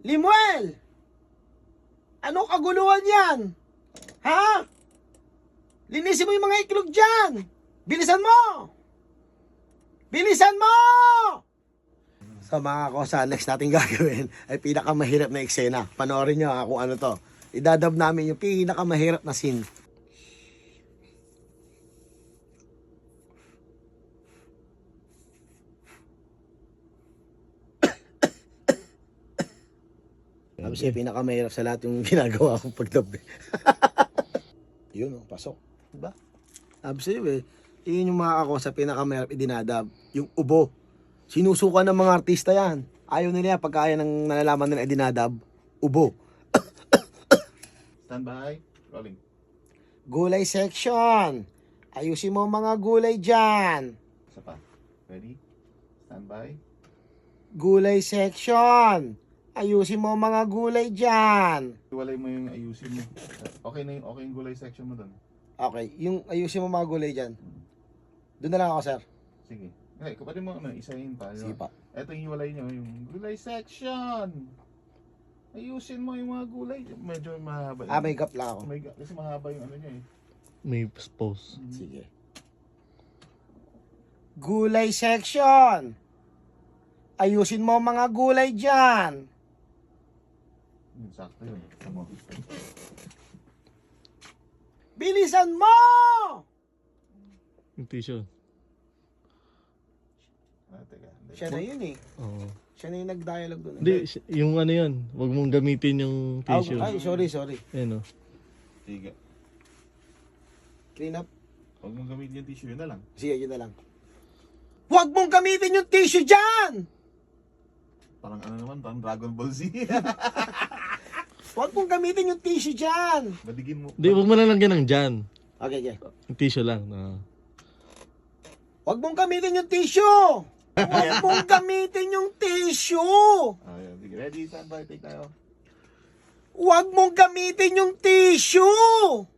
Limuel! Anong kaguluhan yan? Ha? Linisin mo yung mga iklog dyan! Bilisan mo! Bilisan mo! So mga kosa, next natin gagawin ay pinakamahirap na eksena. Panoorin nyo kung ano to. Idadab namin yung pinakamahirap na scene. Sabi siya, pinakamahirap sa lahat yung ginagawa kong pagdab. Yun, pasok. Diba? Sabi sa'yo yun yung mga ako sa pinakamahirap idinadab. Yung ubo. Sinusuka ng mga artista yan. Ayaw nila yan pagka ayaw ng nalalaman nila idinadab. Ubo. Stand by. Rolling. Gulay section. Ayusin mo mga gulay dyan. Isa pa. Ready? Stand by. Gulay section. Ayusin mo mga gulay dyan. Iwalay mo yung ayusin mo. Okay na okay yung gulay section mo doon. Okay, yung ayusin mo mga gulay dyan. Doon na lang ako, sir. Sige. Okay, kapatid mo isahin pa. Sige pa. Ito yung iwalay nyo, yung gulay section. Ayusin mo yung mga gulay. Medyo mahaba. May gap lang ako. Kasi mahaba yung ano nyo eh. May pause. Sige. Gulay section. Ayusin mo mga gulay dyan. Sakto yun. Tama. Bilisan mo! Yung tissue. Teka. Siya na yun eh. Oo. Siya na yung nag-dialogue doon. Hindi, yung ano yun. Huwag mong gamitin yung tissue. Ay, sorry. Ayun o. Sige. Clean up. Huwag mong gamitin yung tissue, yun na lang. Sige, yun na lang. Huwag mong gamitin yung tissue dyan! Parang ano naman, parang Dragon Ball Z. Huwag mong gamitin yung tissue dyan! Badigin mo. Hindi, huwag mo na lang ng dyan. Okay. Yung tissue lang. Huwag mong gamitin yung tissue! Huwag mong gamitin yung tissue! Ayan, sige. Ready, stand by, take tayo. Huwag mong gamitin yung tissue!